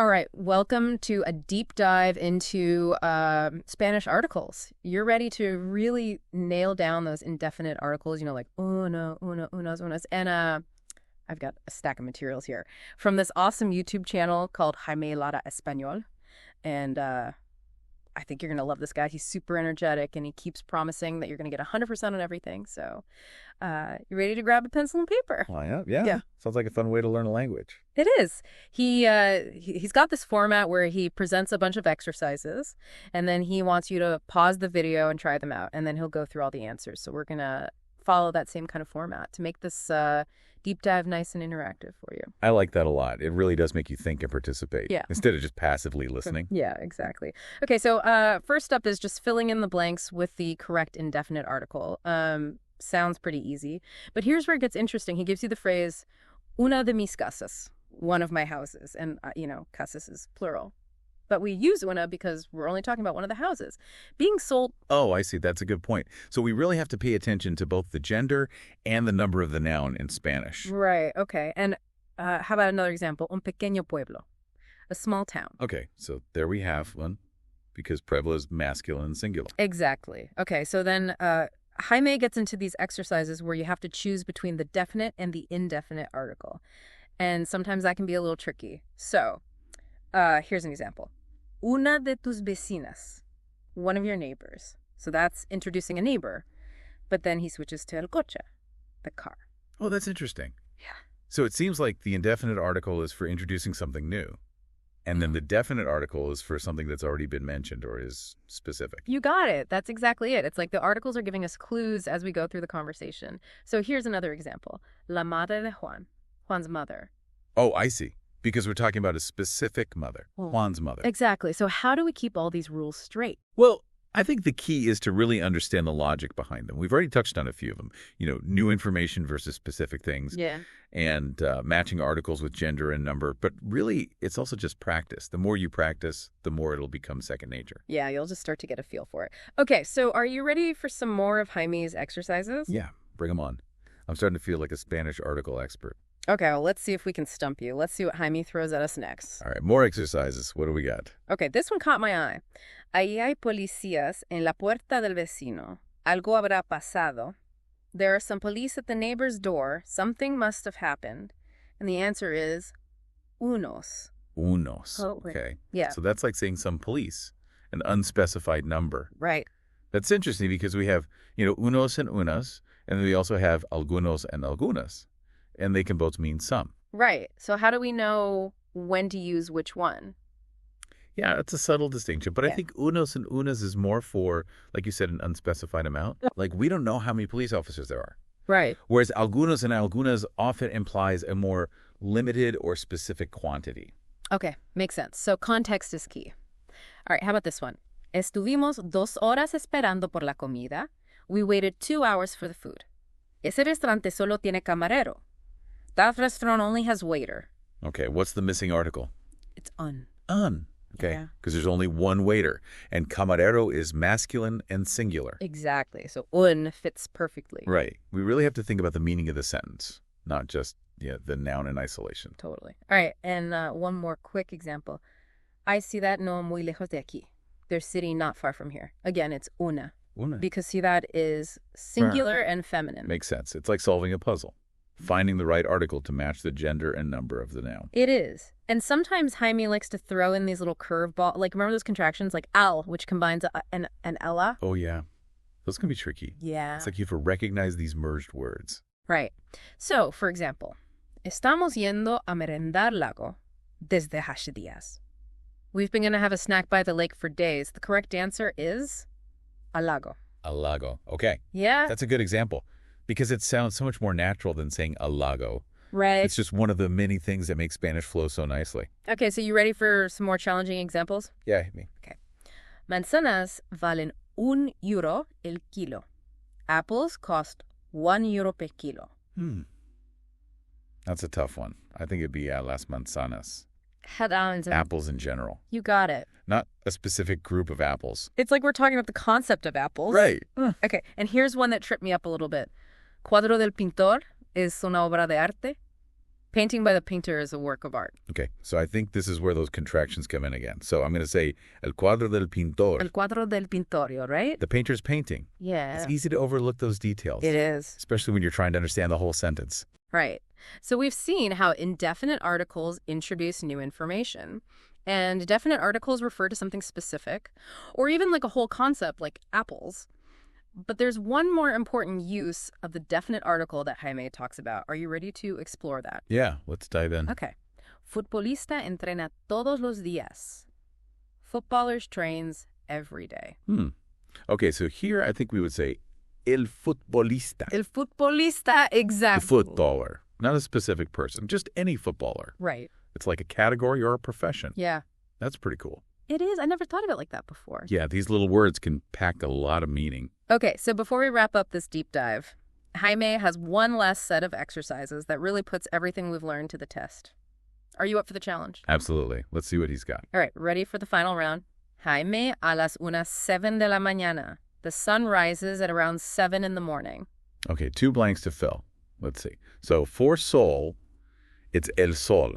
All right, welcome to a deep dive into Spanish articles. You're ready to really nail down those indefinite articles, like uno, uno, unos, unos. And I've got a stack of materials here from this awesome YouTube channel called Jaime Lara Español. And I think you're going to love this guy. He's super energetic, and he keeps promising that you're going to get 100% on everything. So you ready to grab a pencil and paper? Well, yeah. Sounds like a fun way to learn a language. It is. He's got this format where he presents a bunch of exercises, and then he wants you to pause the video and try them out, and then he'll go through all the answers. So we're going to follow that same kind of format to make this deep dive nice and interactive for you. I like that a lot. It really does make you think and participate. Yeah. Instead of just passively listening. Yeah, exactly. Okay, so first up is just filling in the blanks with the correct indefinite article. Sounds pretty easy. But here's where it gets interesting. He gives you the phrase, una de mis casas, one of my houses. And, casas is plural. But we use una because we're only talking about one of the houses. Being sold... Oh, I see. That's a good point. So we really have to pay attention to both the gender and the number of the noun in Spanish. Right, okay. And how about another example? Un pequeño pueblo, a small town. Okay, so there we have one, because pueblo is masculine and singular. Exactly. Okay, so then Jaime gets into these exercises where you have to choose between the definite and the indefinite article. And sometimes that can be a little tricky. So here's an example. Una de tus vecinas, one of your neighbors. So that's introducing a neighbor. But then he switches to el coche, the car. Oh, that's interesting. Yeah. So it seems like the indefinite article is for introducing something new. And then the definite article is for something that's already been mentioned or is specific. You got it. That's exactly it. It's like the articles are giving us clues as we go through the conversation. So here's another example. La madre de Juan, Juan's mother. Oh, I see. Because we're talking about a specific mother, Juan's mother. Exactly. So how do we keep all these rules straight? Well, I think the key is to really understand the logic behind them. We've already touched on a few of them. New information versus specific things. Yeah. And matching articles with gender and number. But really, it's also just practice. The more you practice, the more it'll become second nature. Yeah, you'll just start to get a feel for it. Okay, so are you ready for some more of Jaime's exercises? Yeah, bring them on. I'm starting to feel like a Spanish article expert. Okay, well, let's see if we can stump you. Let's see what Jaime throws at us next. All right, more exercises. What do we got? Okay, this one caught my eye. Ahí hay policías en la puerta del vecino. Algo habrá pasado. There are some police at the neighbor's door. Something must have happened. And the answer is unos. Unos. Oh, okay. Yeah. So that's like saying some police, an unspecified number. Right. That's interesting because we have, unos and unas, and then we also have algunos and algunas. And they can both mean some. Right. So how do we know when to use which one? Yeah, it's a subtle distinction. But Yeah. I think unos and unas is more for, like you said, an unspecified amount. Like, we don't know how many police officers there are. Right. Whereas algunos and algunas often implies a more limited or specific quantity. Okay, makes sense. So context is key. All right, how about this one? Estuvimos 2 horas esperando por la comida. We waited 2 hours for the food. Ese restaurante solo tiene camarero. That restaurant only has waiter. Okay, what's the missing article? It's un. Un. Okay, Yeah. because there's only one waiter. And camarero is masculine and singular. Exactly. So un fits perfectly. Right. We really have to think about the meaning of the sentence, not just the noun in isolation. Totally. All right, and one more quick example. I see that no muy lejos de aquí. They're sitting not far from here. Again, it's una. Una. Because ciudad is singular and feminine. Makes sense. It's like solving a puzzle. Finding the right article to match the gender and number of the noun. It is. And sometimes Jaime likes to throw in these little curveball, like remember those contractions like al, which combines an ella? Oh, yeah. Those can be tricky. Yeah. It's like you have to recognize these merged words. Right. So, for example, estamos yendo a merendar lago desde hace días. We've been going to have a snack by the lake for days. The correct answer is al lago. Al lago. Okay. Yeah. That's a good example. Because it sounds so much more natural than saying al lago. Right. It's just one of the many things that make Spanish flow so nicely. Okay, so you ready for some more challenging examples? Yeah, hit me. Okay. Manzanas valen €1 el kilo. Apples cost €1 per kilo. That's a tough one. I think it'd be las manzanas. Apples. Apples in general. You got it. Not a specific group of apples. It's like we're talking about the concept of apples. Right. Okay, and here's one that tripped me up a little bit. Cuadro del pintor es una obra de arte. Painting by the painter is a work of art. Okay, so I think this is where those contractions come in again. So I'm going to say el cuadro del pintor. El cuadro del pintorio, right? The painter's painting. Yeah. It's easy to overlook those details. It is. Especially when you're trying to understand the whole sentence. Right. So we've seen how indefinite articles introduce new information. And definite articles refer to something specific, or even like a whole concept like apples. But there's one more important use of the definite article that Jaime talks about. Are you ready to explore that? Yeah, let's dive in. Okay. Futbolista entrena todos los días. Footballers trains every day. Okay, so here I think we would say el futbolista. El futbolista, exactly. The footballer, not a specific person, just any footballer. Right. It's like a category or a profession. Yeah. That's pretty cool. It is. I never thought of it like that before. Yeah, these little words can pack a lot of meaning. Okay, so before we wrap up this deep dive, Jaime has one last set of exercises that really puts everything we've learned to the test. Are you up for the challenge? Absolutely. Let's see what he's got. All right, ready for the final round? Jaime, a las 7 de la mañana. The sun rises at around 7 in the morning. Okay, 2 blanks to fill. Let's see. So for sol, it's el sol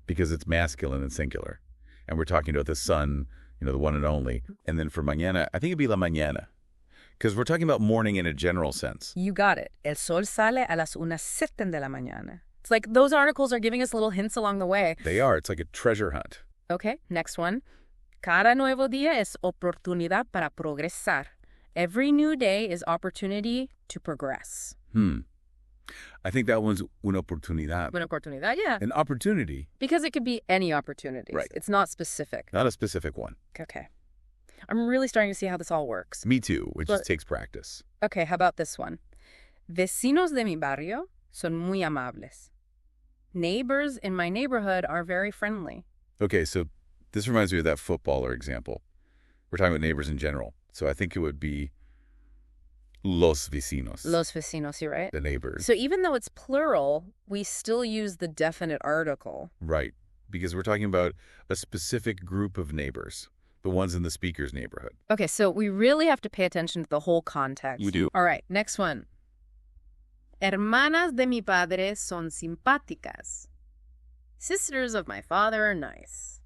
because it's masculine and singular. And we're talking about the sun, the one and only. And then for mañana, I think it'd be la mañana because we're talking about morning in a general sense. You got it. El sol sale a las 7 de la mañana. It's like those articles are giving us little hints along the way. They are. It's like a treasure hunt. Okay, next one. Cada nuevo día es oportunidad para progresar. Every new day is opportunity to progress. I think that one's una oportunidad. Una oportunidad, yeah. An opportunity. Because it could be any opportunities. Right. It's not specific. Not a specific one. Okay. I'm really starting to see how this all works. Me too, which just takes practice. Okay, how about this one? Vecinos de mi barrio son muy amables. Neighbors in my neighborhood are very friendly. Okay, so this reminds me of that footballer example. We're talking about neighbors in general. So I think it would be los vecinos. Los vecinos, you're right. The neighbors. So even though it's plural, we still use the definite article. Right, because we're talking about a specific group of neighbors, the ones in the speaker's neighborhood. Okay, so we really have to pay attention to the whole context. We do. All right, next one. Hermanas de mi padre son simpáticas. Sisters of my father are nice.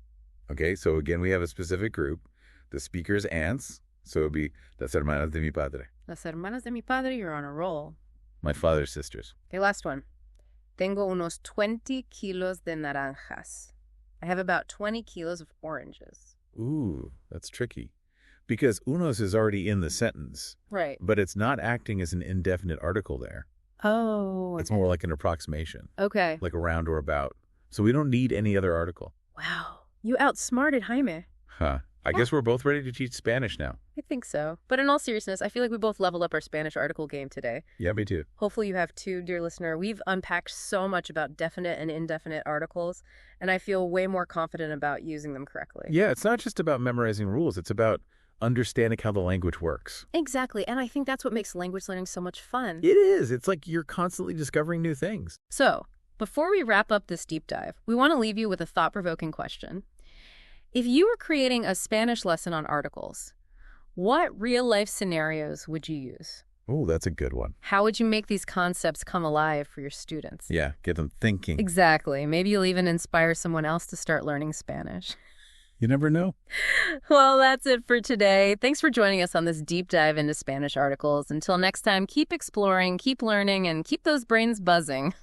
Okay, so again, we have a specific group, the speaker's aunts. So it would be las hermanas de mi padre. Las hermanas de mi padre, you're on a roll. My father's sisters. Okay, last one. Tengo unos 20 kilos de naranjas. I have about 20 kilos of oranges. Ooh, that's tricky. Because unos is already in the sentence. Right. But it's not acting as an indefinite article there. Oh. It's more like an approximation. Okay. Like around or about. So we don't need any other article. Wow. You outsmarted Jaime. Huh. I guess we're both ready to teach Spanish now. I think so. But in all seriousness, I feel like we both leveled up our Spanish article game today. Yeah, me too. Hopefully you have too, dear listener. We've unpacked so much about definite and indefinite articles, and I feel way more confident about using them correctly. Yeah, it's not just about memorizing rules. It's about understanding how the language works. Exactly, and I think that's what makes language learning so much fun. It is. It's like you're constantly discovering new things. So, before we wrap up this deep dive, we want to leave you with a thought-provoking question. If you were creating a Spanish lesson on articles, what real-life scenarios would you use? Oh, that's a good one. How would you make these concepts come alive for your students? Yeah, get them thinking. Exactly. Maybe you'll even inspire someone else to start learning Spanish. You never know. Well, that's it for today. Thanks for joining us on this deep dive into Spanish articles. Until next time, keep exploring, keep learning, and keep those brains buzzing.